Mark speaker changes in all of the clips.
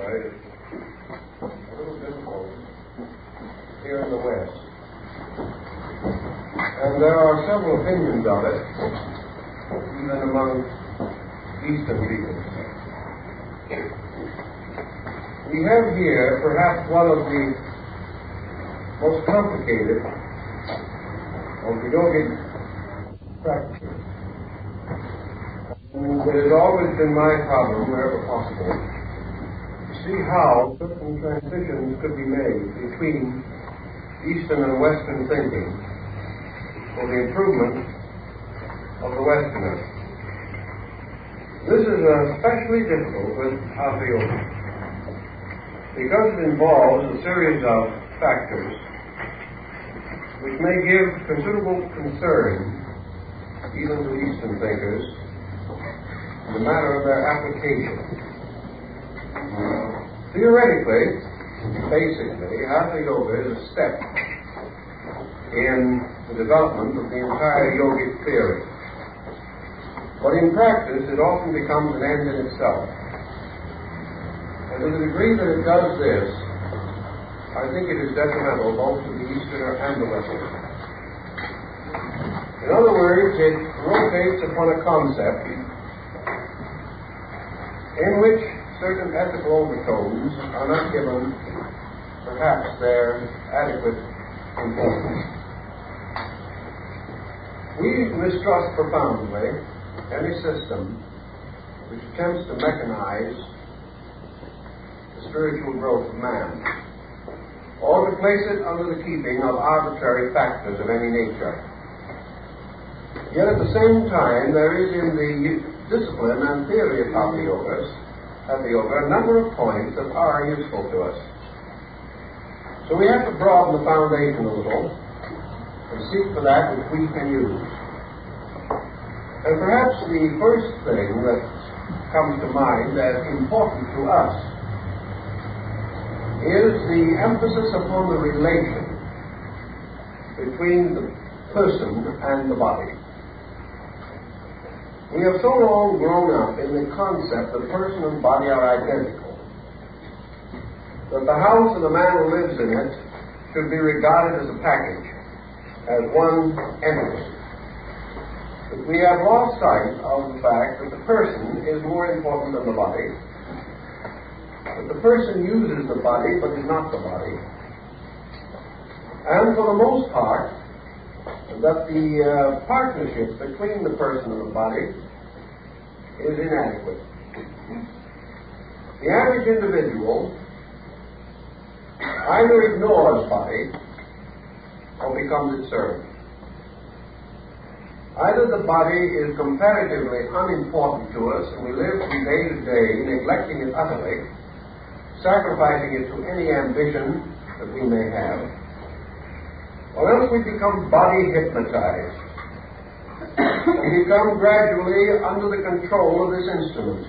Speaker 1: right, is a little difficult here in the West. And there are several opinions of it, even among Eastern people. We have here perhaps one of the most complicated of the yogic practices. And it has always been my problem, wherever possible, to see how certain transitions could be made between Eastern and Western thinking for the improvement of the Westerner. This is especially difficult with Hatha Yoga because it involves a series of factors which may give considerable concern even to Eastern thinkers in the matter of their application. Theoretically, basically, Hatha Yoga is a step in the development of the entire yogic theory. But in practice, it often becomes an end in itself. And to the degree that it does this, I think it is detrimental both to the Easterner and the Westerner. In other words, it rotates upon a concept in which certain ethical overtones are not given perhaps their adequate importance. We mistrust profoundly any system which attempts to mechanize the spiritual growth of man, or to place it under the keeping of arbitrary factors of any nature. Yet at the same time, there is in the discipline and theory of Hatha Yoga a number of points that are useful to us. So we have to broaden the foundation a little and seek for that which we can use. And perhaps the first thing that comes to mind as important to us is the emphasis upon the relation between the person and the body. We have so long grown up in the concept that person and body are identical, that the house and the man who lives in it should be regarded as a package, as one entity. But we have lost sight of the fact that the person is more important than the body, that the person uses the body but is not the body, and for the most part, that the partnership between the person and the body is inadequate. The average individual either ignores body or becomes its servant. Either the body is comparatively unimportant to us and we live from day to day neglecting it utterly, sacrificing it to any ambition that we may have, or else we become body hypnotized and become gradually under the control of this instrument,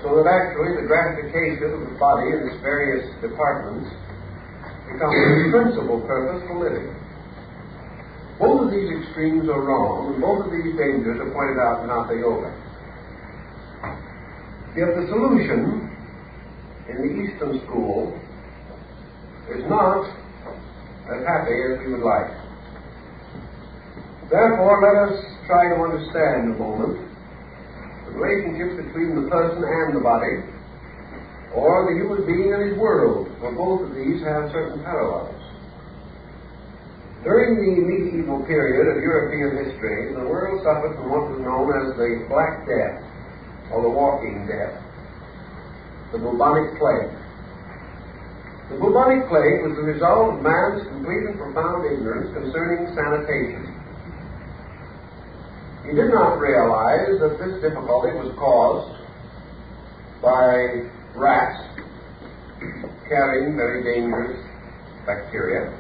Speaker 1: so that actually the gratification of the body in its various departments becomes the principal purpose for living. Both of these extremes are wrong, and both of these dangers are pointed out in Hatha Yoga. Yet the solution in the Eastern school is not as happy as we would like. Therefore, let us try to understand a moment the relationship between the person and the body, or the human being and his world, for both of these have certain parallels. During the medieval period of European history, the world suffered from what was known as the Black Death, or the Walking Death, the bubonic plague. The bubonic plague was the result of man's complete and profound ignorance concerning sanitation. He did not realize that this difficulty was caused by rats carrying very dangerous bacteria.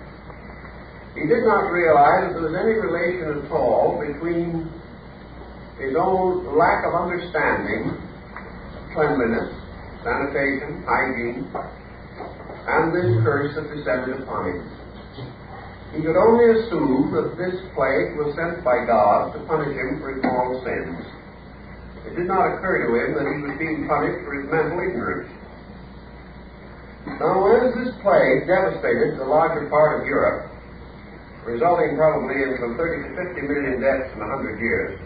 Speaker 1: He did not realize that there was any relation at all between his own lack of understanding, cleanliness, sanitation, hygiene, and this curse that descended upon him. He could only assume that this plague was sent by God to punish him for his moral sins. It did not occur to him that he was being punished for his mental ignorance. Now, as this plague devastated the larger part of Europe, resulting probably in from 30 to 50 million deaths in 100 years,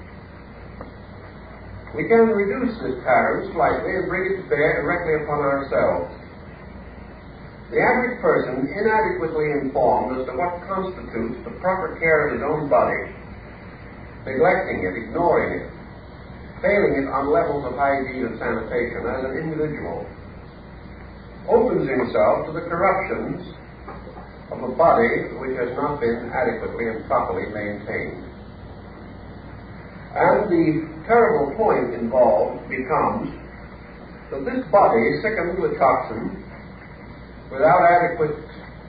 Speaker 1: we can reduce this pattern slightly and bring it to bear directly upon ourselves. The average person, inadequately informed as to what constitutes the proper care of his own body, neglecting it, ignoring it, failing it on levels of hygiene and sanitation as an individual, opens himself to the corruptions of a body which has not been adequately and properly maintained. And the terrible point involved becomes that this body, sickened with toxins, without adequate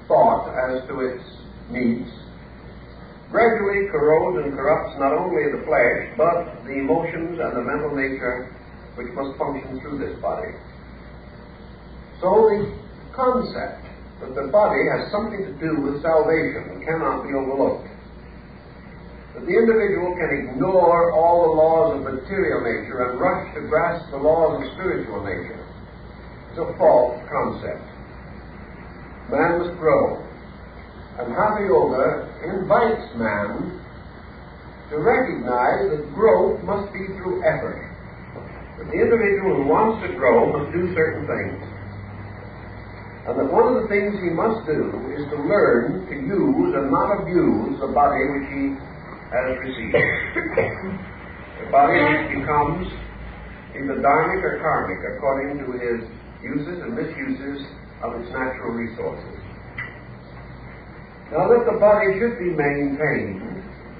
Speaker 1: thought as to its needs, gradually corrodes and corrupts not only the flesh, but the emotions and the mental nature which must function through this body. So the concept that the body has something to do with salvation cannot be overlooked. That the individual can ignore all the laws of material nature and rush to grasp the laws of spiritual nature is a false concept. Man must grow. And Hatha Yoga invites man to recognize that growth must be through effort. That the individual who wants to grow must do certain things. And that one of the things he must do is to learn to use and not abuse the body which he has received. A body which becomes either dharmic or karmic according to his uses and misuses of its natural resources. Now that the body should be maintained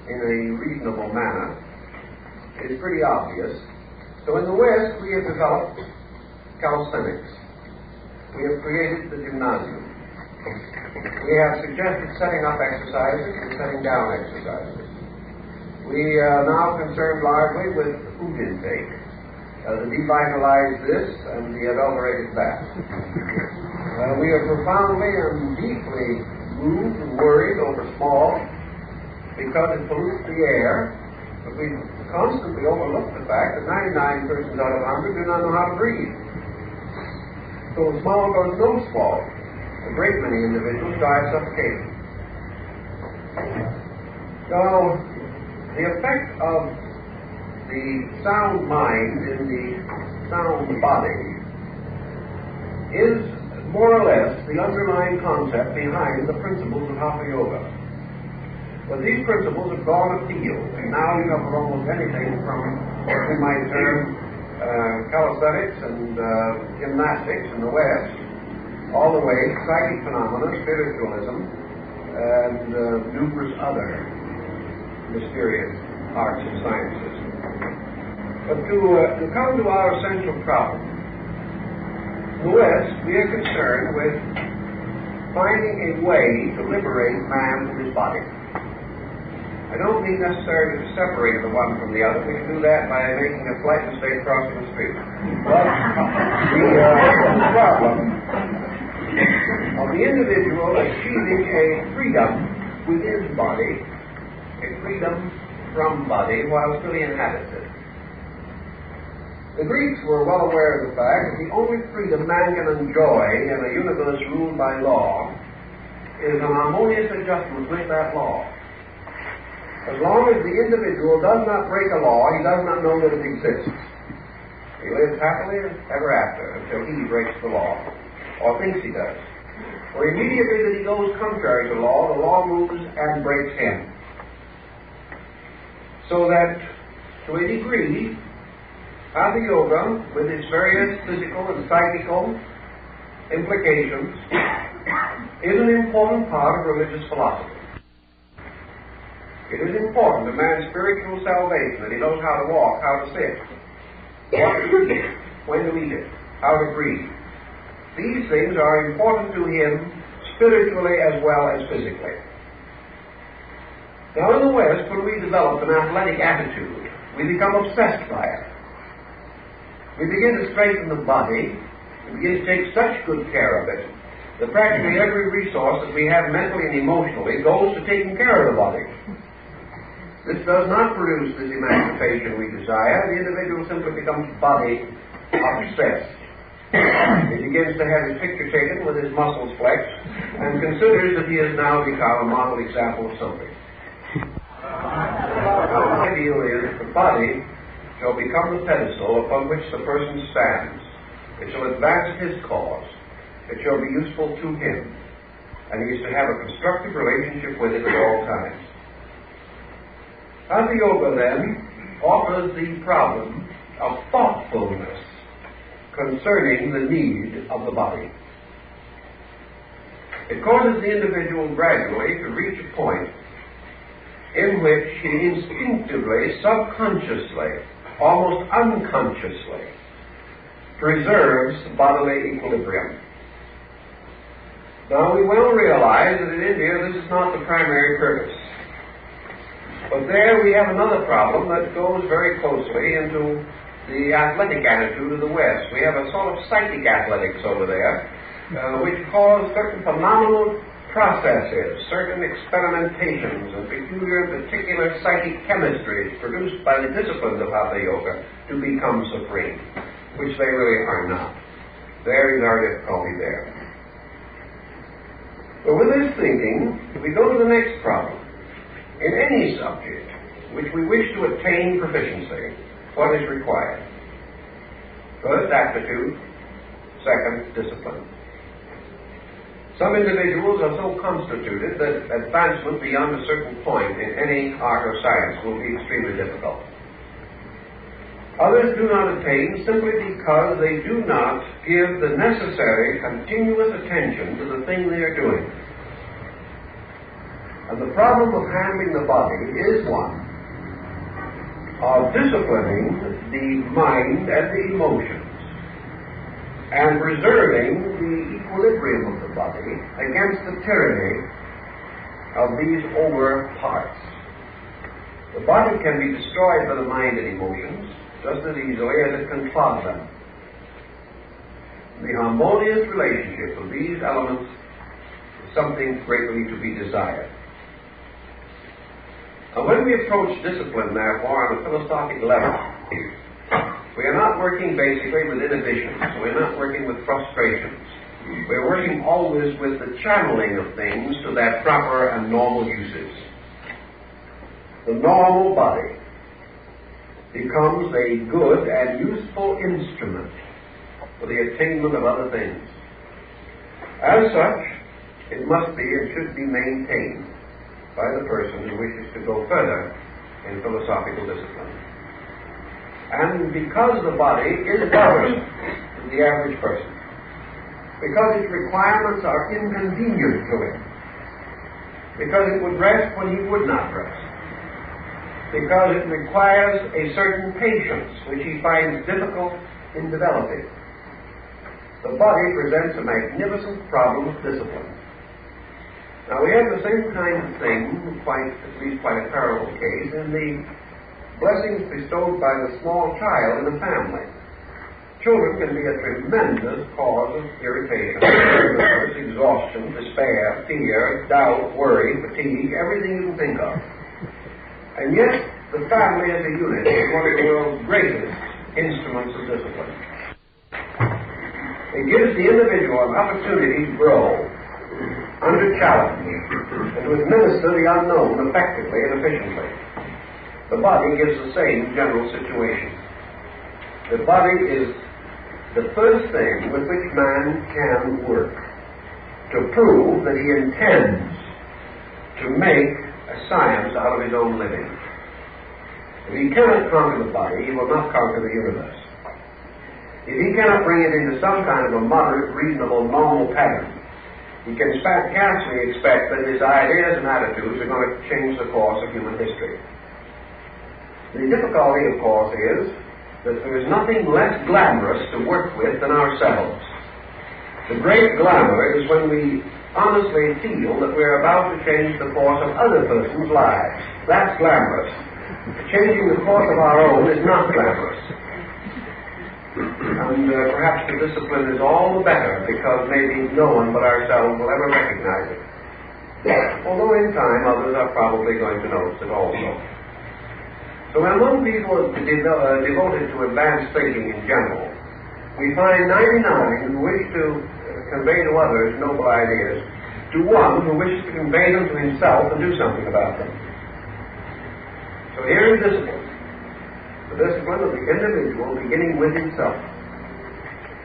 Speaker 1: in a reasonable manner is pretty obvious. So in the West we have developed calisthenics. We have created the gymnasium. We have suggested setting up exercises and setting down exercises. We are now concerned largely with food intake, to devitalize this and deadulterate that. We are profoundly and deeply moved and worried over small because it pollutes the air, but we constantly overlook the fact that 99 persons out of 100 do not know how to breathe. So small goes no small. A great many individuals die of suffocation. So, the effect of the sound mind in the sound body is more or less the underlying concept behind the principles of Hatha Yoga. But these principles have gone afield, and now you have almost anything from what we might term calisthenics and gymnastics in the West, all the way to psychic phenomena, spiritualism, and numerous other mysterious arts and sciences. But to come to our essential problem, in the West, we are concerned with finding a way to liberate man from his body. I don't mean necessarily to separate the one from the other. We can do that by making a slight mistake crossing the street. But the problem of the individual achieving a freedom with his body, a freedom from body, while still he inhabits it. The Greeks were well aware of the fact that the only freedom man can enjoy in a universe ruled by law is an harmonious adjustment with that law. As long as the individual does not break a law, he does not know that it exists. He lives happily ever after until he breaks the law, or thinks he does. For immediately that he goes contrary to law, the law moves and breaks him. So that, to a degree, Hatha Yoga, with its various physical and psychical implications, is an important part of religious philosophy. It is important to man's spiritual salvation that he knows how to walk, how to sit, what to eat, when to eat it, how to breathe. These things are important to him spiritually as well as physically. Now in the West, when we develop an athletic attitude, we become obsessed by it. We begin to strengthen the body, we begin to take such good care of it, that practically every resource that we have mentally and emotionally goes to taking care of the body. This does not produce this emancipation we desire. The individual simply becomes body obsessed. He begins to have his picture taken with his muscles flexed and considers that he has now become a model example of something. Now, the ideal is that the body shall become the pedestal upon which the person stands. It shall advance his cause. It shall be useful to him. And he is to have a constructive relationship with it at all times. Hatha Yoga, then, offers the problem of thoughtfulness concerning the need of the body. It causes the individual gradually to reach a point in which he instinctively, subconsciously, almost unconsciously, preserves bodily equilibrium. Now, we well realize that in India this is not the primary purpose. But there we have another problem that goes very closely into the athletic attitude of the West. We have a sort of psychic athletics over there, which cause certain phenomenal processes, certain experimentations, and peculiar particular psychic chemistries produced by the disciplines of Hatha Yoga to become supreme, which they really are not. There is our difficulty there. But with this thinking, we go to the next problem. In any subject which we wish to attain proficiency, what is required? First, aptitude. Second, discipline. Some individuals are so constituted that advancement beyond a certain point in any art or science will be extremely difficult. Others do not attain simply because they do not give the necessary continuous attention to the thing they are doing. And the problem of handling the body is one of disciplining the mind and the emotions and preserving the equilibrium of the body against the tyranny of these over parts. The body can be destroyed by the mind and emotions just as easily as it can clog them. The harmonious relationship of these elements is something greatly to be desired. Now, when we approach discipline, therefore, on a philosophic level, we are not working basically with inhibitions. We're not working with frustrations. We're working always with the channeling of things to their proper and normal uses. The normal body becomes a good and useful instrument for the attainment of other things. As such, it must be and should be maintained by the person who wishes to go further in philosophical discipline. And because the body is bothersome to the average person, because its requirements are inconvenient to him, because it would rest when he would not rest, because it requires a certain patience which he finds difficult in developing, the body presents a magnificent problem of discipline. Now, we have the same kind of thing, at least quite a parallel case, in the blessings bestowed by the small child in the family. Children can be a tremendous cause of irritation, exhaustion, despair, fear, doubt, worry, fatigue, everything you can think of. And yet, the family as a unit is one of the world's greatest instruments of discipline. It gives the individual an opportunity to grow under challenge and to administer the unknown effectively and efficiently. The body gives the same general situation. The body is the first thing with which man can work to prove that he intends to make a science out of his own living. If he cannot conquer the body, he will not conquer the universe. If he cannot bring it into some kind of a moderate, reasonable, normal pattern, he can scarcely expect that his ideas and attitudes are going to change the course of human history. The difficulty, of course, is that there is nothing less glamorous to work with than ourselves. The great glamour is when we honestly feel that we're about to change the course of other persons' lives. That's glamorous. Changing the course of our own is not glamorous. And perhaps the discipline is all the better because maybe no one but ourselves will ever recognize it. Although in time others are probably going to notice it also. So when among people devoted to advanced thinking in general, we find 99 who wish to convey to others noble ideas, to one who wishes to convey them to himself and do something about them. So here is discipline. The discipline of the individual beginning with himself,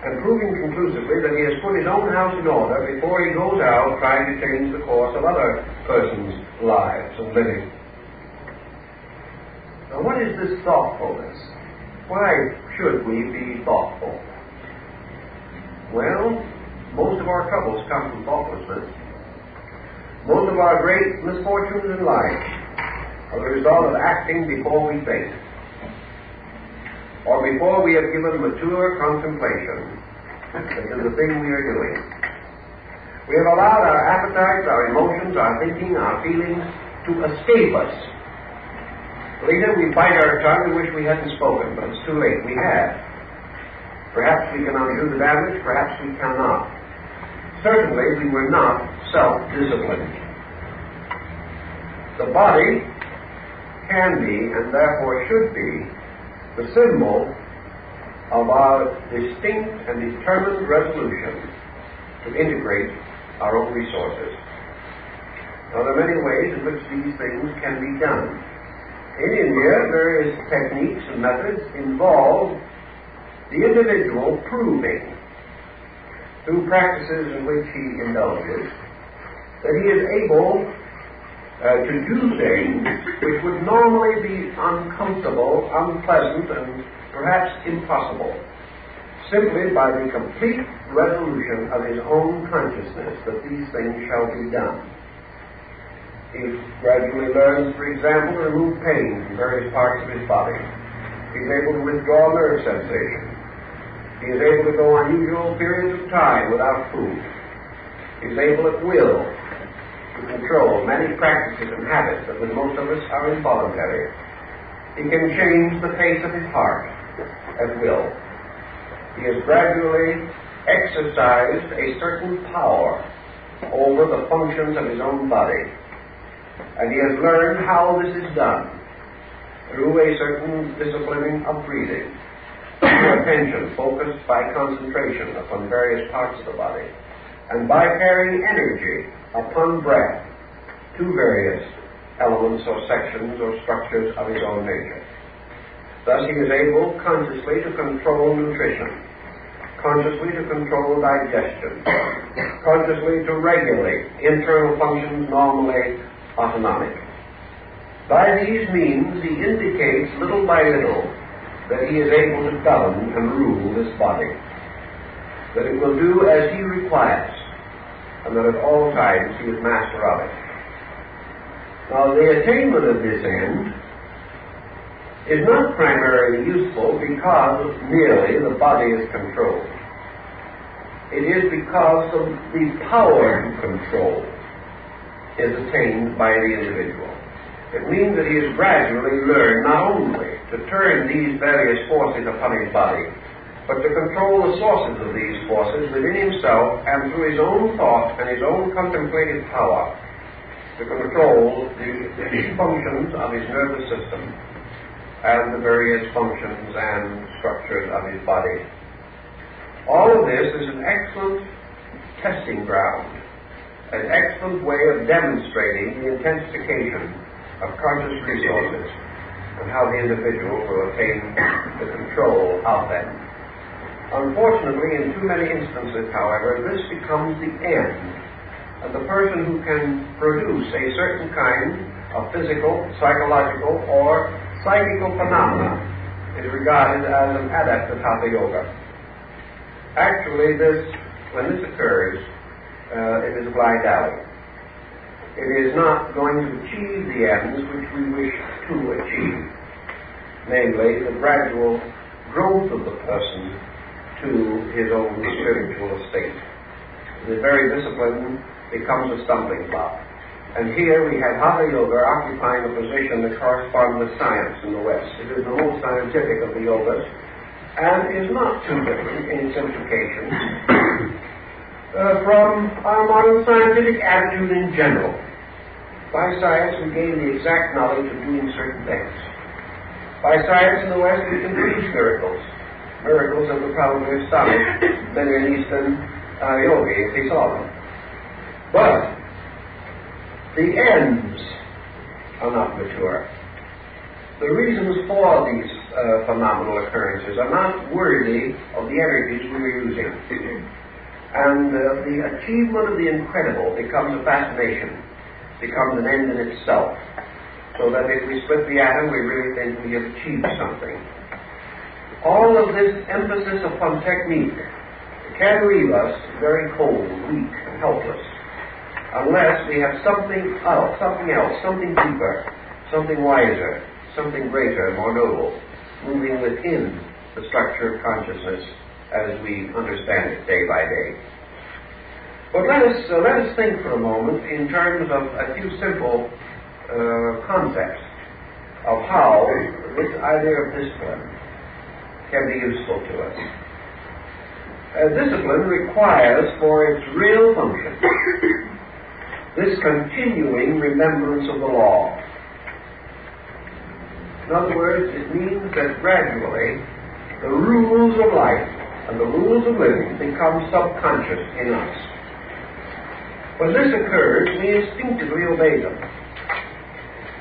Speaker 1: and proving conclusively that he has put his own house in order before he goes out trying to change the course of other persons' lives and living. Now, what is this thoughtfulness? Why should we be thoughtful? Well, most of our troubles come from thoughtlessness. Most of our great misfortunes in life are the result of acting before we think, or before we have given mature contemplation into the thing we are doing. We have allowed our appetites, our emotions, our thinking, our feelings to escape us. Later we bite our tongue and wish we hadn't spoken, but it's too late. We have. Perhaps we can undo the damage, perhaps we cannot. Certainly we were not self-disciplined. The body can be, and therefore should be, the symbol of our distinct and determined resolution to integrate our own resources. Now, there are many ways in which these things can be done. In India, various techniques and methods involve the individual proving, through practices in which he indulges, that he is able to do things which would normally be uncomfortable, unpleasant, and perhaps impossible, simply by the complete resolution of his own consciousness that these things shall be done. He gradually learns, for example, to remove pain from various parts of his body. He is able to withdraw nerve sensation. He is able to go unusual periods of time without food. He is able at will to control many practices and habits that with most of us are involuntary. He can change the face of his heart at will. He has gradually exercised a certain power over the functions of his own body. And he has learned how this is done through a certain disciplining of breathing, through attention focused by concentration upon various parts of the body, and by carrying energy upon breath to various elements or sections or structures of his own nature. Thus he is able consciously to control nutrition, consciously to control digestion, consciously to regulate internal functions normally autonomic. By these means he indicates little by little that he is able to govern and rule this body, that it will do as he requires, and that at all times he is master of it. Now, the attainment of this end is not primarily useful because merely the body is controlled. It is because of the power to control is attained by the individual. It means that he has gradually learned not only to turn these various forces upon his body, but to control the sources of these forces within himself and through his own thought and his own contemplative power, to control the functions of his nervous system and the various functions and structures of his body. All of this is an excellent testing ground, an excellent way of demonstrating the intensification of conscious resources and how the individual will attain the control of them. Unfortunately, in too many instances, however, this becomes the end, and the person who can produce a certain kind of physical, psychological, or psychical phenomena is regarded as an adept of Hatha Yoga. Actually, when this occurs, it is a blind alley. It is not going to achieve the ends which we wish to achieve, namely the gradual growth of the person to his own spiritual estate. The very discipline becomes a stumbling block. And here we have Hatha Yoga occupying a position that corresponds with science in the West. It is the most scientific of the yogas, and is not too different in its implications from our modern scientific attitude in general. By science, we gain the exact knowledge of doing certain things. By science in the West, we can produce miracles. miracles that would probably astonish many an Eastern yogi if he saw them. But the ends are not mature. The reasons for these phenomenal occurrences are not worthy of the energies we are using. And the achievement of the incredible becomes a fascination, becomes an end in itself. So that if we split the atom, we really think we have achieved something. All of this emphasis upon technique can leave us very cold, weak, and helpless, unless we have something else, something deeper, something wiser, something greater, more noble, moving within the structure of consciousness as we understand it day by day. But let us think for a moment in terms of a few simple concepts of how this idea of discipline can be useful to us. Discipline requires for its real function this continuing remembrance of the law. In other words, it means that gradually the rules of life and the rules of living become subconscious in us. When this occurs, we instinctively obey them.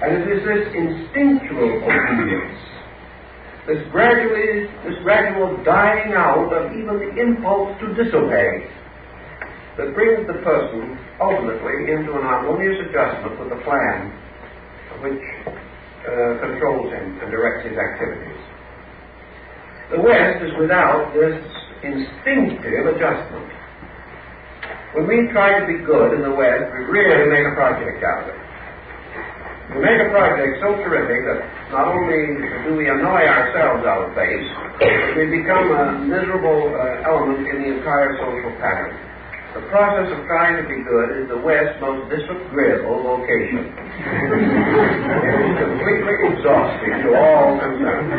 Speaker 1: And it is this instinctual obedience, this gradual dying out of even the impulse to disobey, that brings the person ultimately into an harmonious adjustment with the plan which controls him and directs his activities. The West is without this instinctive adjustment. When we try to be good in the West, we really make a project out of it. We make a project so terrific that not only do we annoy ourselves out of face, but we become a miserable element in the entire social pattern. The process of trying to be good is the West's most disagreeable vocation. It is completely exhausting to all concerned.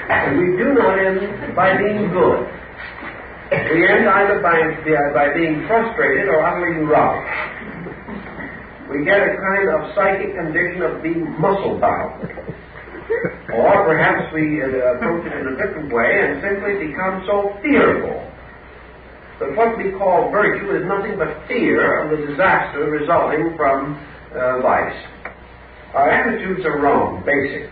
Speaker 1: And we do not end by being good. We end either by being frustrated or utterly rough. We get a kind of psychic condition of being muscle-bound. Or perhaps we approach it in a different way and simply become so fearful that what we call virtue is nothing but fear of the disaster resulting from vice. Our attitudes are wrong, basically,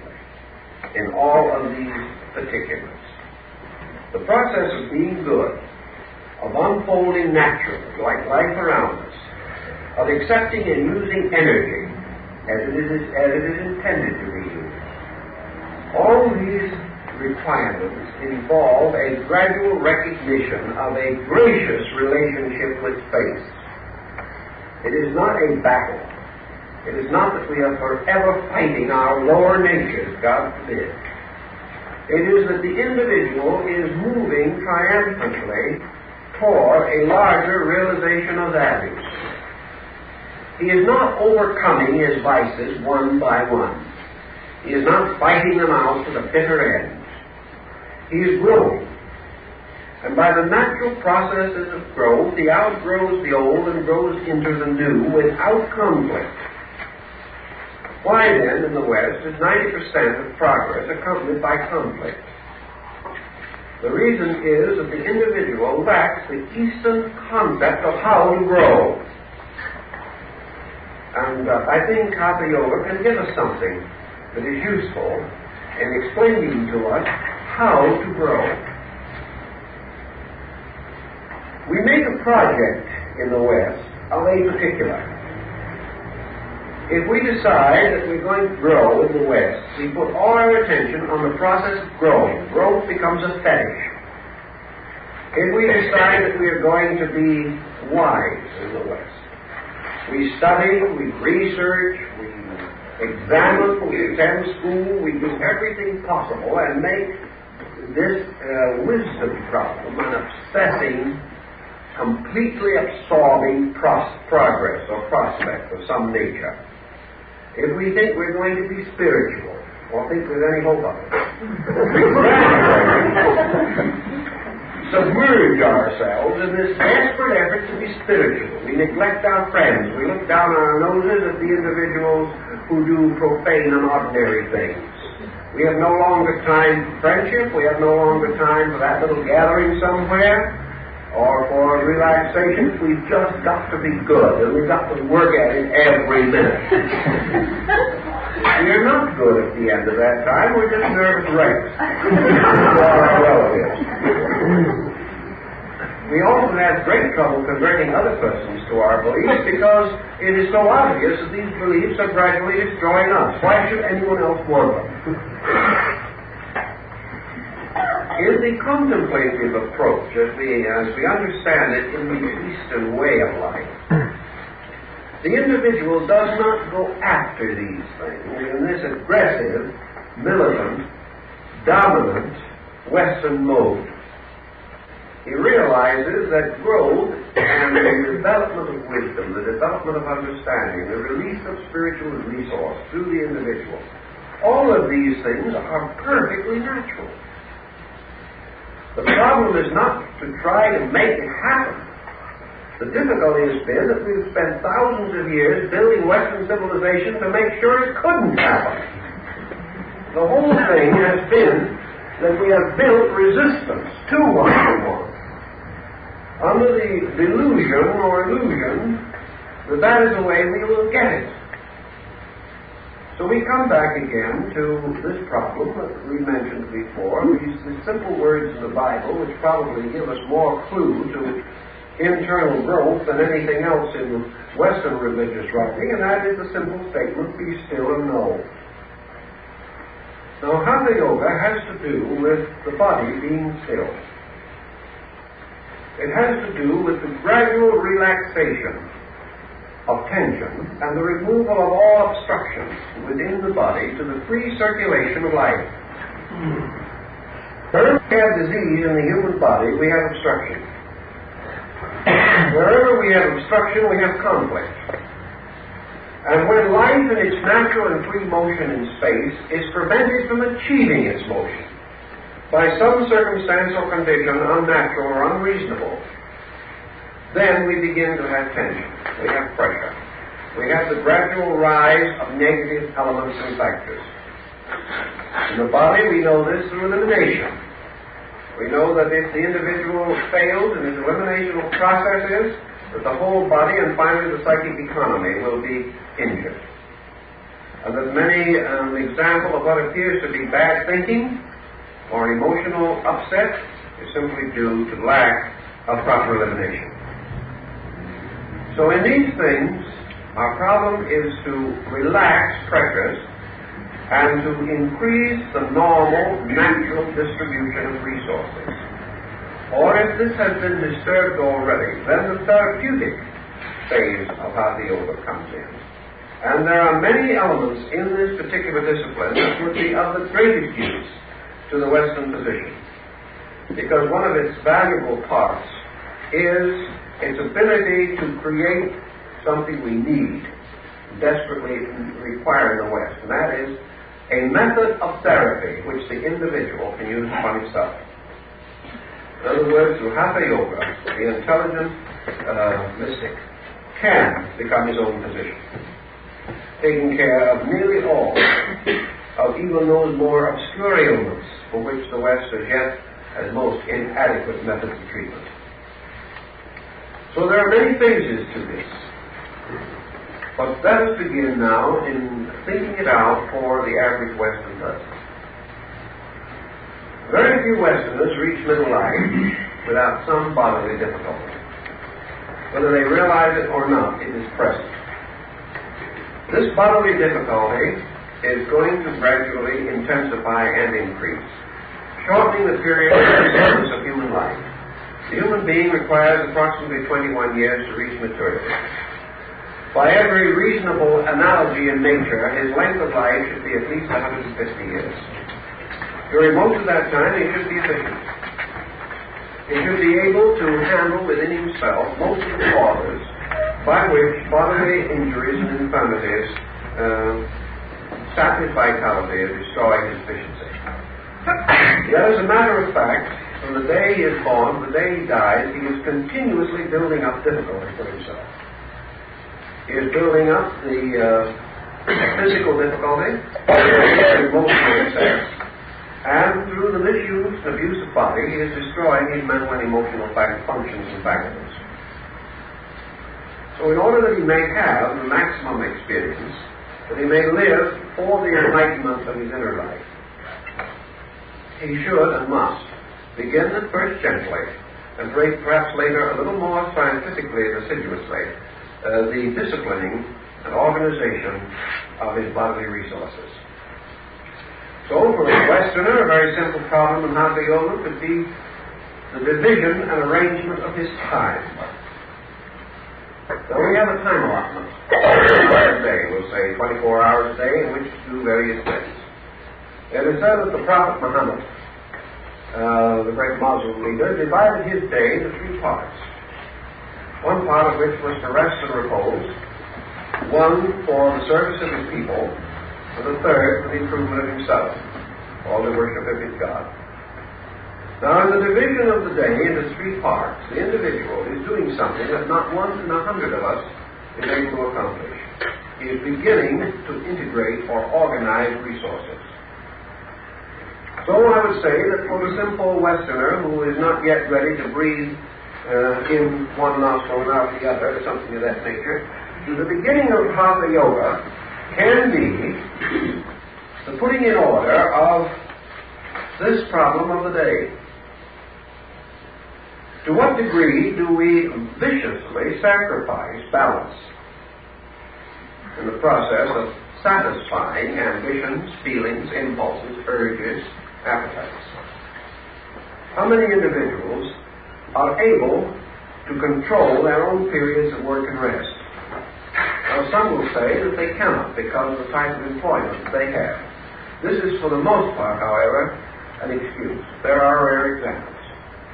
Speaker 1: in all of these particulars. The process of being good, of unfolding naturally, like life around us, of accepting and using energy as it is intended to be used. All these requirements involve a gradual recognition of a gracious relationship with faith. It is not a battle. It is not that we are forever fighting our lower natures, God forbid. It is that the individual is moving triumphantly toward a larger realization of values. He is not overcoming his vices one by one. He is not fighting them out to the bitter end. He is growing. And by the natural processes of growth, he outgrows the old and grows into the new without conflict. Why then, in the West, is 90% of progress accompanied by conflict? The reason is that the individual lacks the Eastern concept of how to grow. And I think Hatha Yoga can give us something that is useful in explaining to us how to grow. We make a project in the West of a particular. If we decide that we're going to grow in the West, we put all our attention on the process of growing. Growth becomes a fetish. If we decide that we are going to be wise in the West, we study, we research, we examine, we attend school, we do everything possible and make this wisdom problem an obsessing, completely absorbing progress or prospect of some nature. If we think we're going to be spiritual, or think there's any hope of it, we gradually submerge ourselves in this desperate effort to be spiritual. We neglect our friends. We look down our noses at the individuals who do profane and ordinary things. We have no longer time for friendship. We have no longer time for that little gathering somewhere or for relaxation. We've just got to be good, and we've got to work at it every minute. We're not good at the end of that time. We're just nervous wrecks for our relatives. We often have great trouble converting other persons to our beliefs because it is so obvious that these beliefs are gradually destroying us. Why should anyone else want them? In the contemplative approach, as we understand it in the Eastern way of life, the individual does not go after these things in this aggressive, militant, dominant, Western mode. He realizes that growth and the development of wisdom, the development of understanding, the release of spiritual resource through the individual, all of these things are perfectly natural. The problem is not to try to make it happen. The difficulty has been that we've spent thousands of years building Western civilization to make sure it couldn't happen. The whole thing has been that we have built resistance to one under the delusion or illusion that that is the way we will get it. So we come back again to this problem that we mentioned before, these simple words in the Bible which probably give us more clue to internal growth than anything else in Western religious writing, and that is the simple statement, be still and know. Now, Hatha Yoga has to do with the body being still. It has to do with the gradual relaxation of tension and the removal of all obstructions within the body to the free circulation of life. Wherever we have disease in the human body, we have obstruction. Wherever we have obstruction, we have conflict. And when life in its natural and free motion in space is prevented from achieving its motion by some circumstance or condition unnatural or unreasonable, then we begin to have tension. We have pressure. We have the gradual rise of negative elements and factors. In the body, we know this through elimination. We know that if the individual fails in his eliminational processes, that the whole body and finally the psychic economy will be injured. And that many an example of what appears to be bad thinking or emotional upset is simply due to lack of proper elimination. So in these things, our problem is to relax pressures and to increase the normal, natural distribution of resources. Or if this has been disturbed already, then the therapeutic phase of Hatha Yoga comes in. And there are many elements in this particular discipline that would be of the greatest use to the Western physician, because one of its valuable parts is its ability to create something we need, desperately require in the West, and that is a method of therapy which the individual can use upon himself. In other words, through Hatha Yoga, the intelligent mystic can become his own physician, taking care of nearly all of even those more obscure ailments for which the West as yet has most inadequate methods of treatment. So there are many phases to this. But let us begin now in thinking it out for the average Western person. Very few Westerners reach middle life without some bodily difficulty. Whether they realize it or not, it is present. This bodily difficulty is going to gradually intensify and increase, shortening the period of service of human life. The human being requires approximately 21 years to reach maturity. By every reasonable analogy in nature, his length of life should be at least 150 years. During most of that time, he should be efficient. He should be able to handle within himself most of the causes by which bodily injuries and infirmities sap his vitality and destroy his efficiency. Yet, as a matter of fact, from the day he is born to the day he dies, he is continuously building up difficulty for himself. He is building up the physical difficulty, the emotional excess, the misuse and abuse of body, he is destroying his mental and emotional functions and faculties. So in order that he may have the maximum experience, that he may live for the enlightenment of his inner life, he should and must begin at first gently, and perhaps later a little more scientifically and assiduously, the disciplining and organization of his bodily resources. So for a Westerner, a very simple problem in Hatha Yoga could be the division and arrangement of his time. So we have a time allotment a day, we'll say 24 hours a day, in which to do various things. It is said that the Prophet Muhammad, the great Muslim leader, divided his day into three parts. One part of which was for rest and repose, one for the service of his people, and the third for the improvement of himself, or the worship of his God. Now, in the division of the day into three parts, the individual is doing something that not one in 100 of us is able to accomplish. He is beginning to integrate or organize resources. So I would say that for the simple Westerner who is not yet ready to breathe in one nostril and out the other, or something of that nature, the beginning of Hatha Yoga can be the putting in order of this problem of the day. To what degree do we viciously sacrifice balance in the process of satisfying ambitions, feelings, impulses, urges, appetites? How many individuals are able to control their own periods of work and rest? Now, some will say that they cannot because of the type of employment that they have. This is, for the most part, however, an excuse. There are rare examples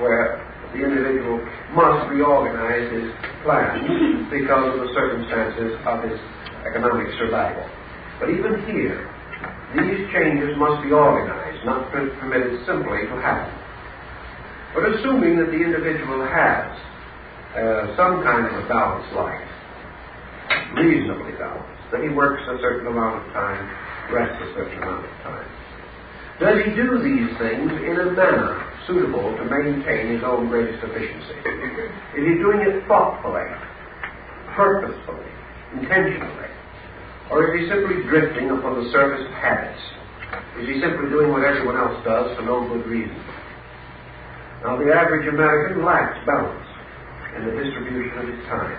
Speaker 1: where the individual must reorganize his plans because of the circumstances of his economic survival. But even here, these changes must be organized, not permitted simply to happen. But assuming that the individual has some kind of a balanced life, reasonably balanced, that he works a certain amount of time, rests a certain amount of time, does he do these things in a manner suitable to maintain his own greatest efficiency? Is he doing it thoughtfully, purposefully, intentionally? Or is he simply drifting upon the surface of habits? Is he simply doing what everyone else does for no good reason? Now, the average American lacks balance in the distribution of his time.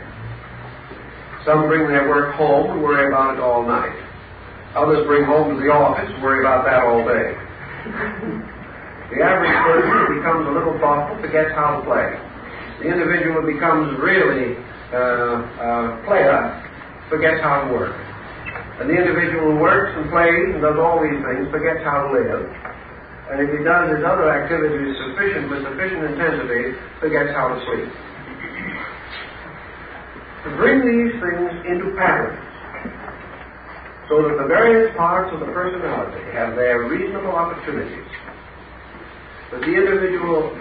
Speaker 1: Some bring their work home and worry about it all night. Others bring home to the office and worry about that all day. The average person who becomes a little thoughtful forgets how to play. The individual who becomes really a player forgets how to work. And the individual who works and plays and does all these things forgets how to live. And if he does his other activities with sufficient intensity, forgets how to sleep. To bring these things into patterns, so that the various parts of the personality have their reasonable opportunities, that the individual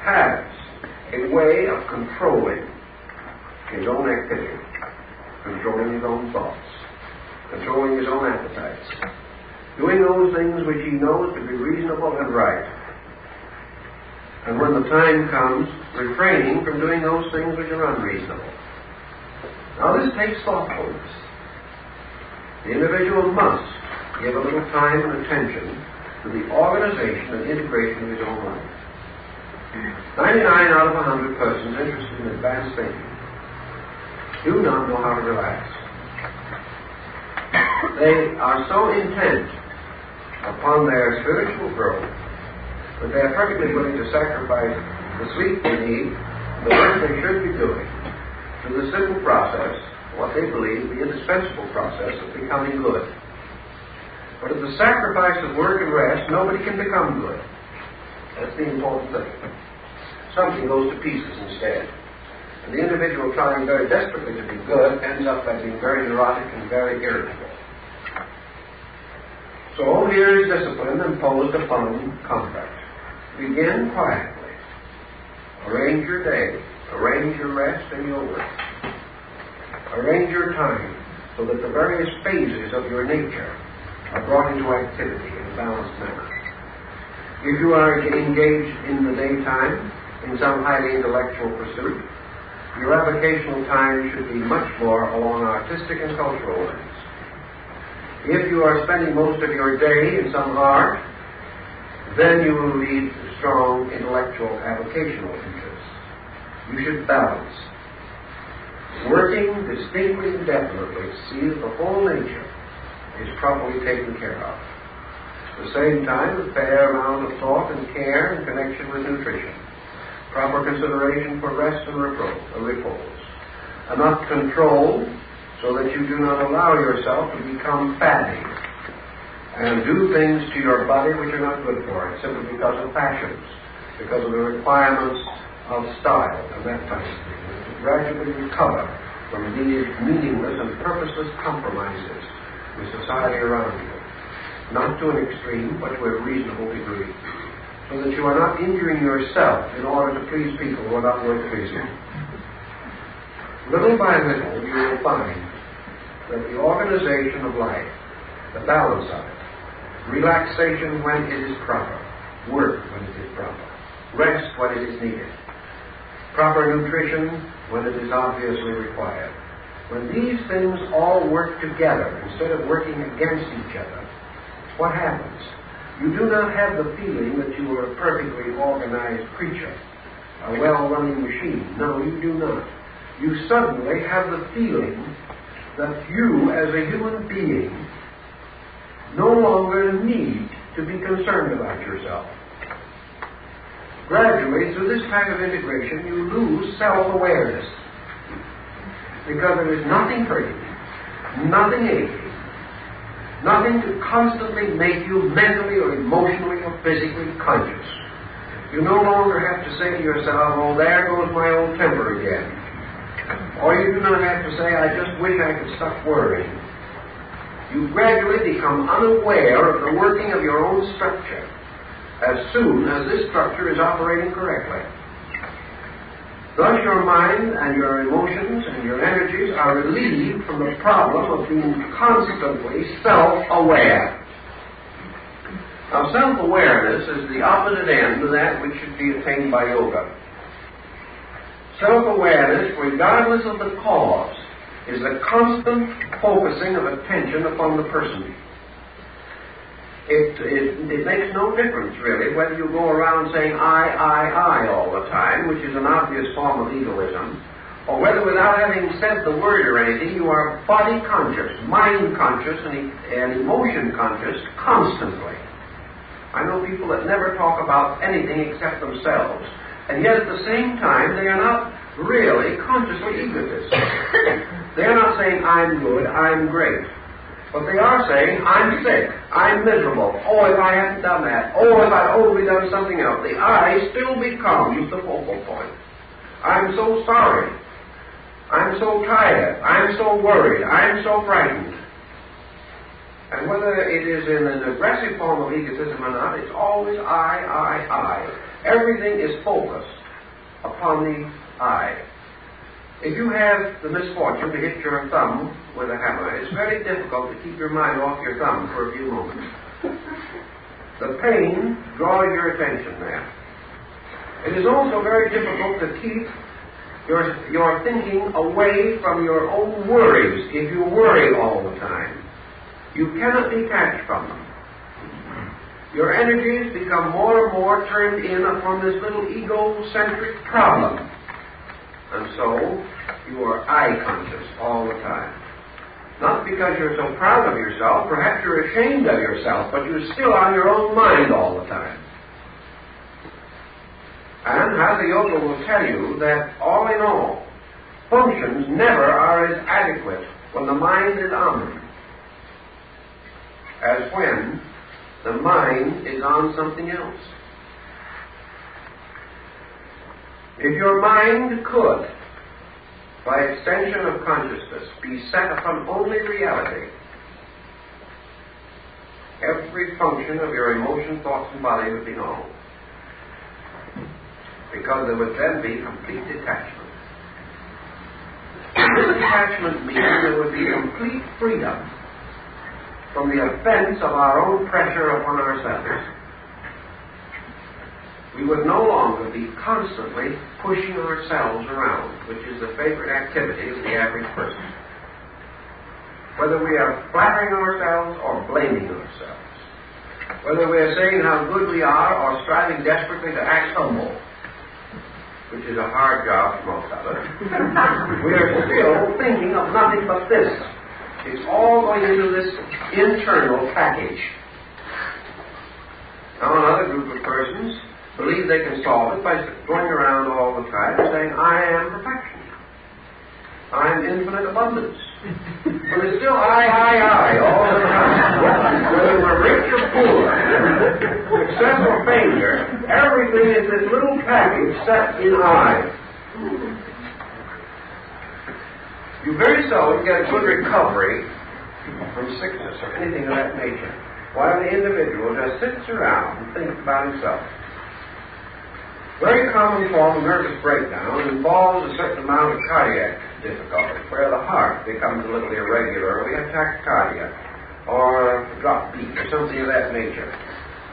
Speaker 1: has a way of controlling his own activity, controlling his own thoughts, controlling his own appetites, doing those things which he knows to be reasonable and right, and when the time comes, refraining from doing those things which are unreasonable. Now, this takes thoughtfulness. The individual must give a little time and attention to the organization and integration of his own life. 99 out of 100 persons interested in advanced thinking do not know how to relax. They are so intent upon their spiritual growth that they are perfectly willing to sacrifice the sleep they need, the work they should be doing, to the simple process, what they believe the indispensable process of becoming good. But at the sacrifice of work and rest, nobody can become good. That's the important thing. Something goes to pieces instead. And the individual trying very desperately to be good ends up by being very neurotic and very irritable. So here is discipline imposed upon conduct. Begin quietly. Arrange your day. Arrange your rest and your work. Arrange your time so that the various phases of your nature are brought into activity in a balanced manner. If you are engaged in the daytime in some highly intellectual pursuit, your avocational time should be much more along artistic and cultural lines. If you are spending most of your day in some art, then you will lead strong intellectual avocational interests. You should balance. Working distinctly and definitely to see that the whole nature is properly taken care of. At the same time, a fair amount of thought and care in connection with nutrition. Proper consideration for rest and repose. Enough control so that you do not allow yourself to become fatty and do things to your body which are not good for it, simply because of fashions, because of the requirements of style and that type of thing. To gradually recover from these meaningless and purposeless compromises with society around you. Not to an extreme, but to a reasonable degree, so that you are not injuring yourself in order to please people who are not worth pleasing. Little by little, you will find that the organization of life, the balance of it, relaxation when it is proper, work when it is proper, rest when it is needed, proper nutrition when it is obviously required. When these things all work together instead of working against each other, what happens? You do not have the feeling that you are a perfectly organized creature, a well-running machine. No, you do not. You suddenly have the feeling that you, as a human being, no longer need to be concerned about yourself. Gradually, through this kind of integration, you lose self-awareness, because there is nothing hurting, nothing aching, nothing to constantly make you mentally or emotionally or physically conscious. You no longer have to say to yourself, oh, there goes my old temper again. Or you do not have to say, I just wish I could stop worrying. You gradually become unaware of the working of your own structure as soon as this structure is operating correctly. Thus your mind and your emotions and your energies are relieved from the problem of being constantly self-aware. Now, self-awareness is the opposite end to that which should be attained by yoga. Self-awareness, regardless of the cause, is the constant focusing of attention upon the person. It makes no difference, really, whether you go around saying I all the time, which is an obvious form of egoism, or whether without having said the word or anything, you are body conscious, mind conscious, and emotion conscious constantly. I know people that never talk about anything except themselves, and yet at the same time they are not really consciously egotists. They are not saying I'm good, I'm great. But they are saying, I'm sick, I'm miserable, oh, if I hadn't done that, oh, if I'd only done something else. The I still becomes the focal point. I'm so sorry. I'm so tired. I'm so worried. I'm so frightened. And whether it is in an aggressive form of egotism or not, it's always I. Everything is focused upon the I. If you have the misfortune to hit your thumb with a hammer, it's very difficult to keep your mind off your thumb for a few moments. The pain draws your attention there. It is also very difficult to keep your thinking away from your own worries if you worry all the time. You cannot detach from them. Your energies become more and more turned in upon this little egocentric problem. And so, you are I-conscious all the time. Not because you're so proud of yourself, perhaps you're ashamed of yourself, but you're still on your own mind all the time. And Hatha Yoga will tell you that, all in all, functions never are as adequate when the mind is on them as when the mind is on something else. If your mind could, by extension of consciousness, be set upon only reality, every function of your emotion, thoughts, and body would be normal. Because there would then be complete detachment. This detachment means there would be complete freedom from the offense of our own pressure upon ourselves.
Speaker 2: we would no longer be constantly pushing ourselves around, which is the favorite activity of the average person. Whether we are flattering ourselves or blaming ourselves, whether we are saying how good we are or striving desperately to act humble, which is a hard job for most of us, we are still thinking of nothing but this. It's all going into this internal package. Now another group of persons believe they can solve it by going around all the time saying, I am perfection. I am infinite abundance. But it's still I, all the time. Whether we're rich or poor, success or failure, everything is this little package set in I. You very seldom get a good recovery from sickness or anything of that nature while the individual just sits around and thinks about himself. Very common form of nervous breakdown involves a certain amount of cardiac difficulty, where the heart becomes a little irregular, or we have tachycardia, or drop beat, or something of that nature.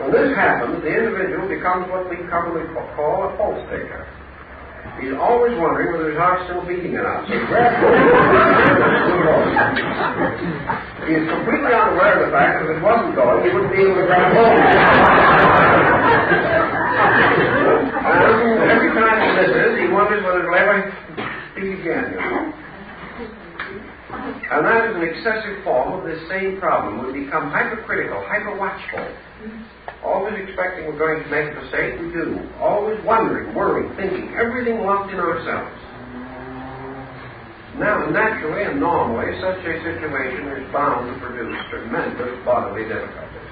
Speaker 2: When this happens, the individual becomes what we commonly call a pulse taker. He's always wondering whether his heart's still beating or not. So he is completely unaware of the fact that if it wasn't going, he wouldn't be able to grab hold of it. And every time he misses, he wonders whether it'll ever beat again. And that is an excessive form of this same problem. We become hypercritical, hyper-watchful. Always expecting we're going to make a mistake, we do. Always wondering, worrying, thinking, everything locked in ourselves. Now, naturally and normally, such a situation is bound to produce tremendous bodily difficulties.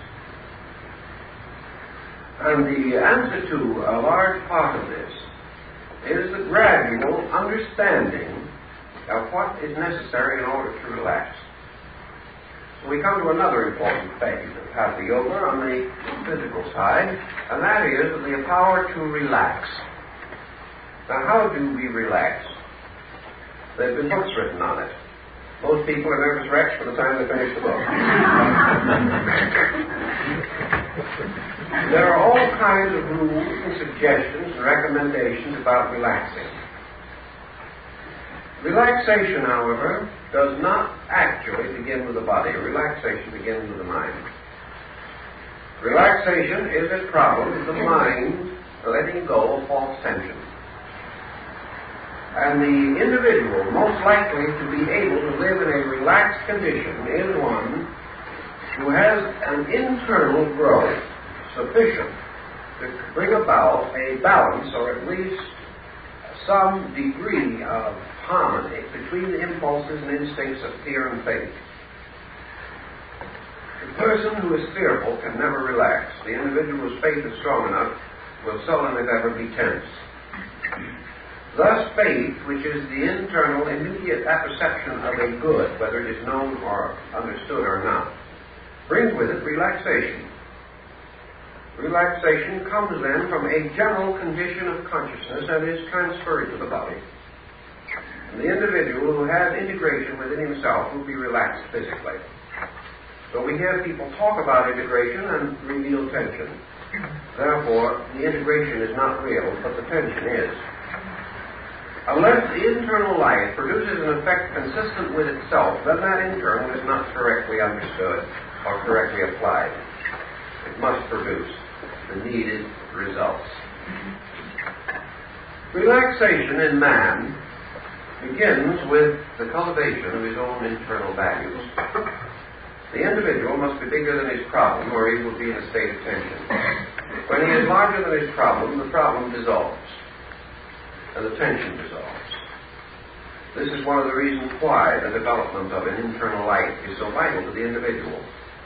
Speaker 2: And the answer to a large part of this is the gradual understanding of what is necessary in order to relax. So we come to another important phase of Hatha Yoga on the physical side, and that is the power to relax. Now, how do we relax? There have been books written on it. Most people are nervous wrecks by the time they finish the book. There are all kinds of rules and suggestions and recommendations about relaxing. Relaxation, however, does not actually begin with the body. Relaxation begins with the mind. Relaxation is a problem of the mind letting go of false tension. And the individual most likely to be able to live in a relaxed condition is one who has an internal growth sufficient to bring about a balance, or at least some degree of harmony between the impulses and instincts of fear and faith. The person who is fearful can never relax. The individual whose faith is strong enough will seldom if ever be tense. Thus, faith, which is the internal, immediate apperception of a good, whether it is known or understood or not, brings with it relaxation. Relaxation comes then from a general condition of consciousness and is transferred to the body. And the individual who has integration within himself will be relaxed physically. So we hear people talk about integration and reveal tension. Therefore, the integration is not real, but the tension is. Unless the internal life produces an effect consistent with itself, then that internal is not correctly understood or correctly applied. It must produce the needed results. Relaxation in man begins with the cultivation of his own internal values. The individual must be bigger than his problem, or he will be in a state of tension. When he is larger than his problem, the problem dissolves, and the tension dissolves. This is one of the reasons why the development of an internal life is so vital to the individual.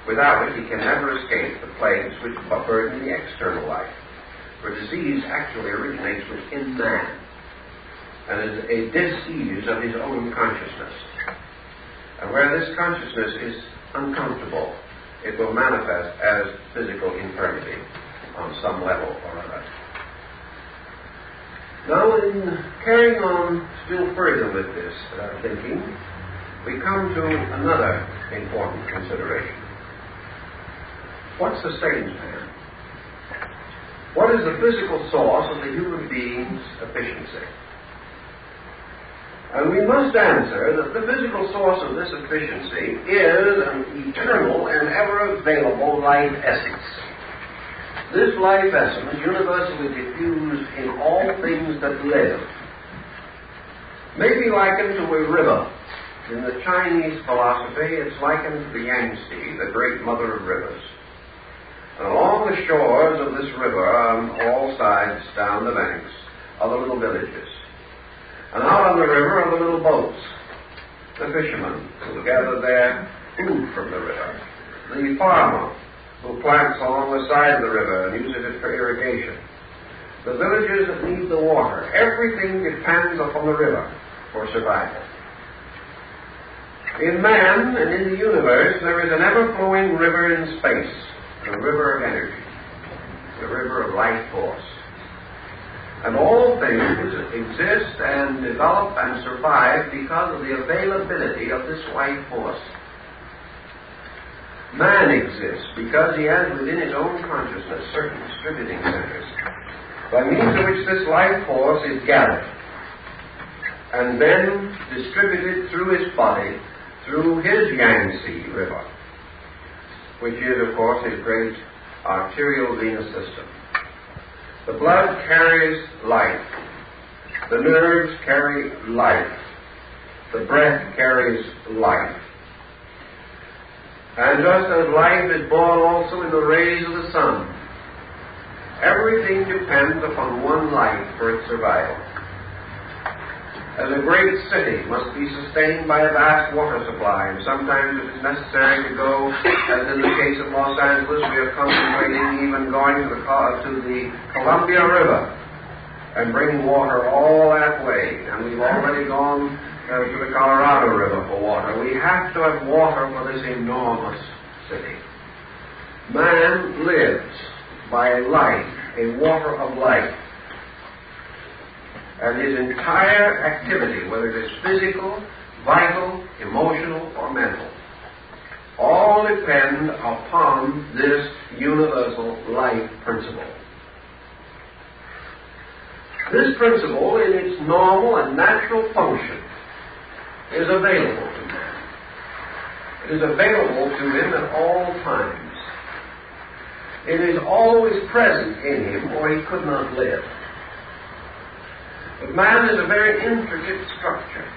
Speaker 2: Without it, he can never escape the plagues which burden the external life. For disease actually originates within man, and is a dis-ease of his own consciousness. And where this consciousness is uncomfortable, it will manifest as physical infirmity on some level or other. Now, in carrying on still further with this thinking, we come to another important consideration. What sustains man? What is the physical source of the human being's efficiency? And we must answer that the physical source of this efficiency is an eternal and ever-available life essence. This life essence, universally diffused in all things that live, may be likened to a river. In the Chinese philosophy, it's likened to the Yangtze, the great mother of rivers. And along the shores of this river, on all sides down the banks, are the little villages. And out on the river are the little boats, the fishermen who gather their food from the river, the farmer who plants along the side of the river and uses it for irrigation, the villages that need the water. Everything depends upon the river for survival. In man and in the universe, there is an ever-flowing river in space, the river of energy, the river of life force. And all things exist and develop and survive because of the availability of this life force. Man exists because he has within his own consciousness certain distributing centers, by means of which this life force is gathered and then distributed through his body, through his Yangtze River, which is, of course, his great arterial venous system. The blood carries life. The nerves carry life. The breath carries life. And just as life is born also in the rays of the sun, everything depends upon one life for its survival. As a great city must be sustained by a vast water supply, and sometimes it is necessary to go, as in the case of Los Angeles, we are contemplating even going to the Columbia River and bringing water all that way. And we've already gone to the Colorado River for water. We have to have water for this enormous city. Man lives by life, a water of life. And his entire activity, whether it is physical, vital, emotional, or mental, all depend upon this universal life principle. This principle, in its normal and natural function, is available to man. It is available to him at all times. It is always present in him, or he could not live. But man is a very intricate structure.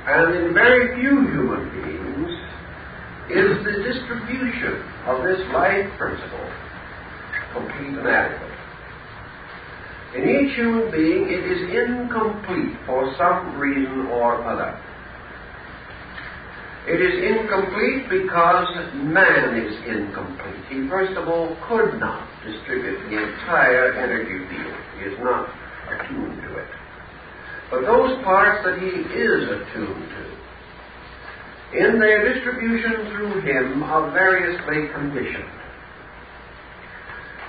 Speaker 2: And in very few human beings is the distribution of this life principle complete and adequate. In each human being, it is incomplete for some reason or other. It is incomplete because man is incomplete. He, first of all, could not distribute the entire energy field. He is not attuned to it. But those parts that he is attuned to, in their distribution through him, are variously conditioned.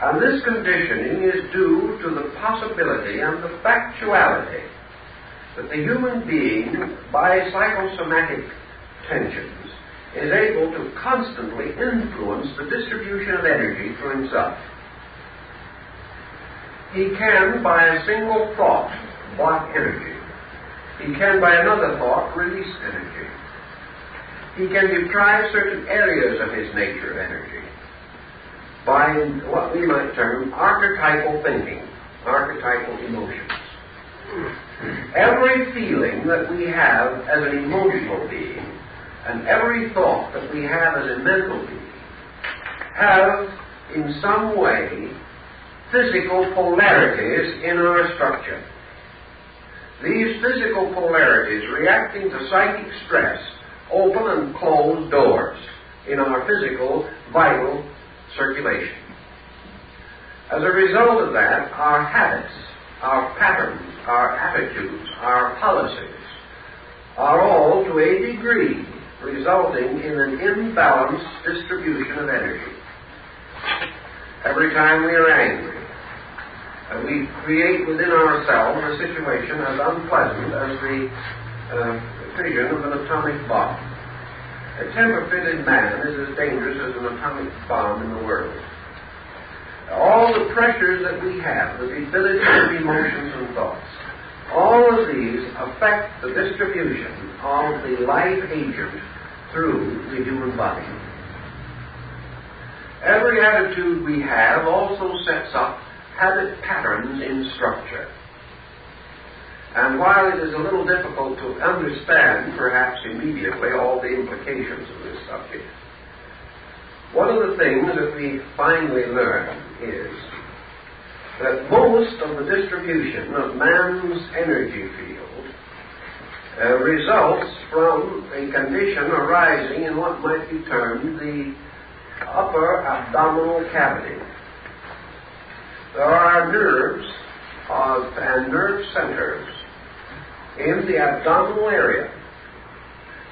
Speaker 2: And this conditioning is due to the possibility and the factuality that the human being, by psychosomatic tensions, is able to constantly influence the distribution of energy through himself. He can, by a single thought, block energy. He can, by another thought, release energy. He can deprive certain areas of his nature of energy by what we might term archetypal thinking, archetypal emotions. Every feeling that we have as an emotional being and every thought that we have as a mental being have, in some way, physical polarities in our structure. These physical polarities, reacting to psychic stress, open and close doors in our physical, vital circulation. As a result of that, our habits, our patterns, our attitudes, our policies are all, to a degree, resulting in an imbalanced distribution of energy. Every time we are angry, we create within ourselves a situation as unpleasant as the fission of an atomic bomb. A temper-fitted man is as dangerous as an atomic bomb in the world. All all the pressures that we have, the ability of emotions and thoughts, all of these affect the distribution of the life agent through the human body. Every attitude we have also sets up habit patterns in structure. And while it is a little difficult to understand, perhaps immediately, all the implications of this subject, one of the things that we finally learn is that most of the distribution of man's energy field results from a condition arising in what might be termed the upper abdominal cavity. There are nerves and nerve centers in the abdominal area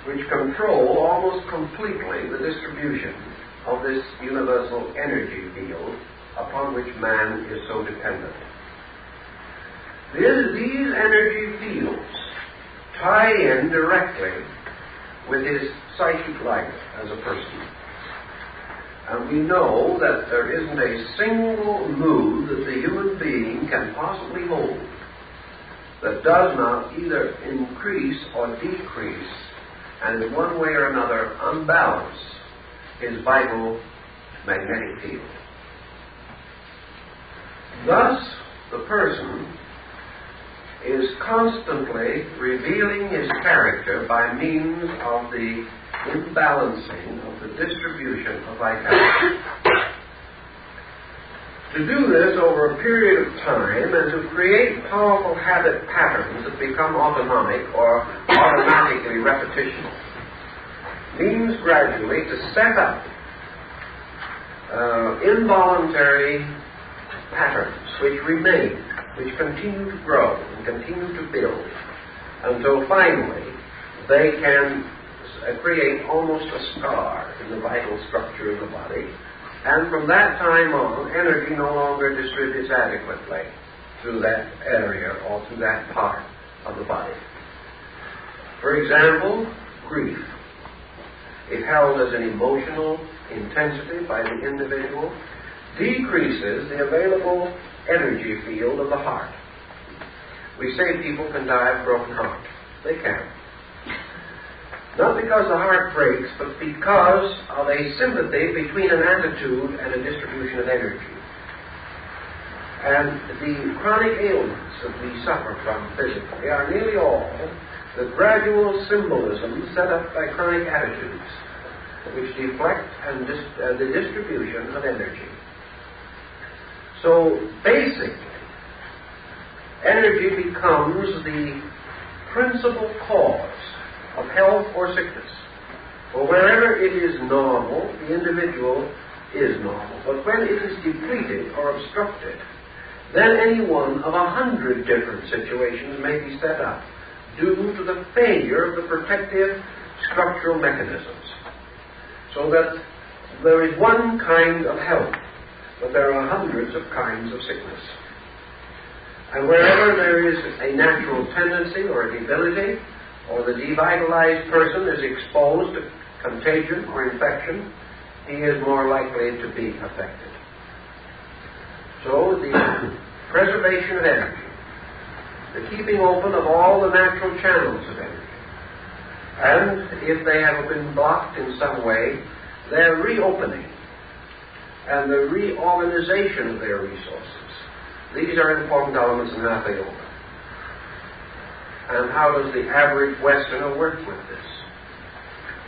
Speaker 2: which control almost completely the distribution of this universal energy field upon which man is so dependent. These energy fields tie in directly with his psychic life as a person. And we know that there isn't a single mood that the human being can possibly hold that does not either increase or decrease, and in one way or another unbalance his vital magnetic field. Thus, the person is constantly revealing his character by means of the imbalancing of the distribution of vitality. To do this over a period of time and to create powerful habit patterns that become autonomic or automatically repetitional means gradually to set up involuntary patterns which remain, which continue to grow and continue to build until finally they can create almost a scar in the vital structure of the body, and from that time on energy no longer distributes adequately through that area or through that part of the body. For example, grief. If held as an emotional intensity by the individual, decreases the available energy field of the heart. We say people can die of a broken heart. They can. Not because the heart breaks, but because of a sympathy between an attitude and a distribution of energy. And the chronic ailments that we suffer from physically are nearly all the gradual symbolism set up by chronic attitudes, which deflect and the distribution of energy. So basically, energy becomes the principal cause of health or sickness. For wherever it is normal, the individual is normal. But when it is depleted or obstructed, then any one of 100 different situations may be set up due to the failure of the protective structural mechanisms. So that there is one kind of health, but there are hundreds of kinds of sickness. And wherever there is a natural tendency or a debility, or the devitalized person is exposed to contagion or infection, he is more likely to be affected. So the preservation of energy, the keeping open of all the natural channels of energy, and if they have been blocked in some way, their reopening and the reorganization of their resources. These are important elements in Hatha Yoga. And how does the average Westerner work with this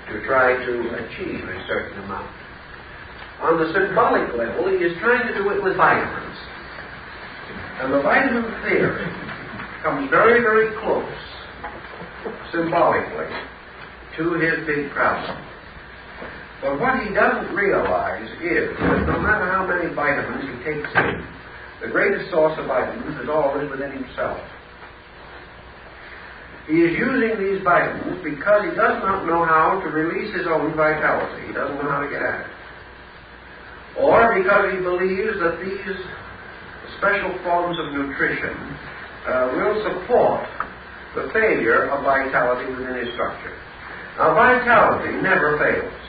Speaker 2: to try to achieve a certain amount? On the symbolic level, he is trying to do it with vitamins. And the vitamin theory comes very, very close, symbolically, to his big problem. But what he doesn't realize is that no matter how many vitamins he takes in, the greatest source of vitamins is always within himself. He is using these vitamins because he does not know how to release his own vitality. He doesn't know how to get at it. Or because he believes that these special forms of nutrition will support the failure of vitality within his structure. Now, vitality never fails.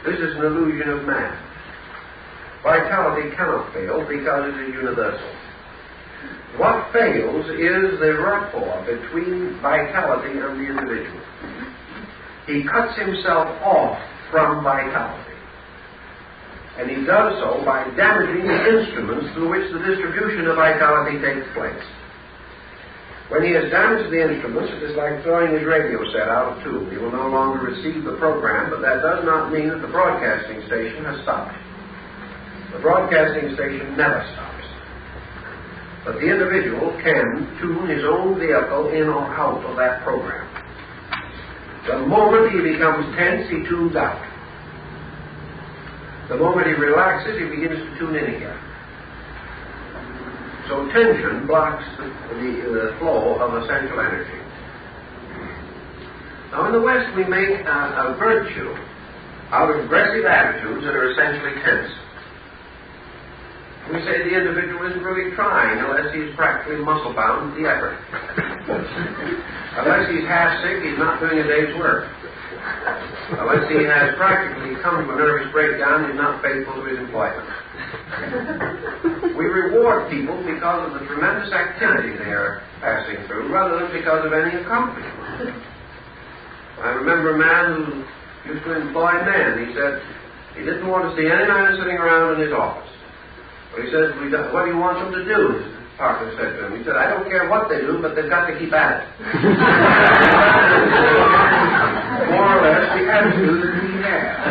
Speaker 2: This is an illusion of man. Vitality cannot fail because it is universal. What fails is the rapport between vitality and the individual. He cuts himself off from vitality. And he does so by damaging the instruments through which the distribution of vitality takes place. When he has damaged the instruments, it is like throwing his radio set out of tune. He will no longer receive the program, but that does not mean that the broadcasting station has stopped. The broadcasting station never stops. But the individual can tune his own vehicle in or out of that program. The moment he becomes tense, he tunes out. The moment he relaxes, he begins to tune in again. So tension blocks the flow of essential energy. Now in the West we make a virtue out of aggressive attitudes that are essentially tense. We say the individual isn't really trying unless he's practically muscle-bound to the effort. Unless he's half-sick, he's not doing a day's work. Unless he has practically come to a nervous breakdown, he's not faithful to his employment. We reward people because of the tremendous activity they are passing through, rather than because of any accomplishment. I remember a man who used to employ men. He said he didn't want to see any man sitting around in his office. But he said, what do you want them to do? His partner said to him. He said, I don't care what they do, but they've got to keep at it. More or less the attitude that we have.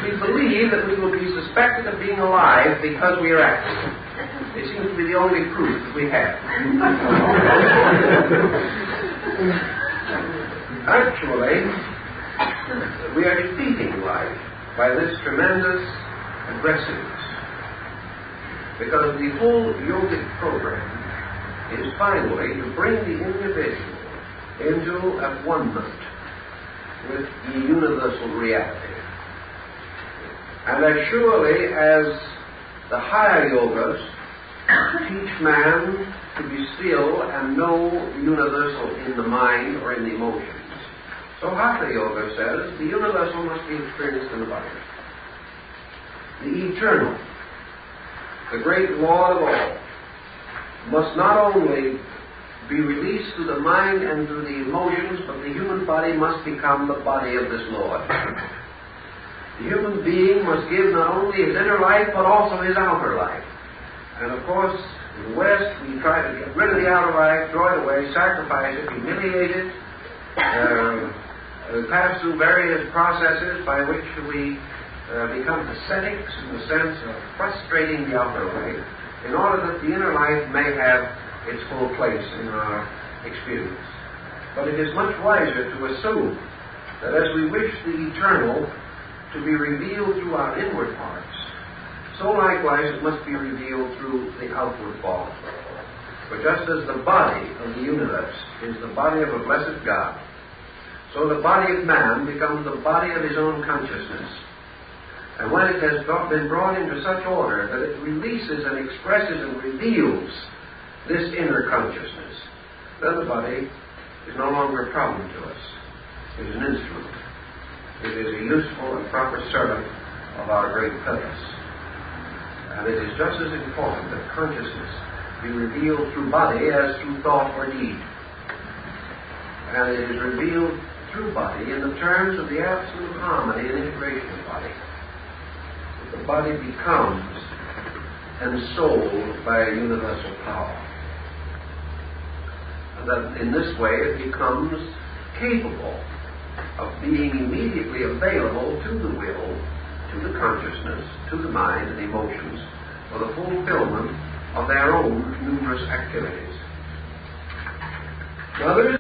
Speaker 2: We believe that we will be suspected of being alive because we are active. It seems to be the only proof that we have. Actually, we are defeating life by this tremendous aggressiveness. Because the whole yogic program is finally to bring the individual into at one-ment with the universal reality. And as surely as the higher yogas teach man to be still and know the universal in the mind or in the emotions, so Hatha Yoga says the universal must be experienced in the body. The eternal, the great Lord of all, must not only be released to the mind and to the emotions, but the human body must become the body of this Lord. The human being must give not only his inner life, but also his outer life. And of course, in the West, we try to get rid of the outer life, throw it away, sacrifice it, humiliate it, pass through various processes by which we become ascetics in the sense of frustrating the outer life, in order that the inner life may have its full place in our experience. But it is much wiser to assume that as we wish the eternal to be revealed through our inward parts, so likewise it must be revealed through the outward form. For just as the body of the universe is the body of a blessed God, so the body of man becomes the body of his own consciousness. And when it has been brought into such order that it releases and expresses and reveals this inner consciousness, then the body is no longer a problem to us. It is an instrument. It is a useful and proper servant of our great purpose. And it is just as important that consciousness be revealed through body as through thought or deed. And it is revealed through body in the terms of the absolute harmony and integration of body. The body becomes ensouled by a universal power. And that in this way it becomes capable of being immediately available to the will, to the consciousness, to the mind and emotions for the fulfillment of their own numerous activities. Now there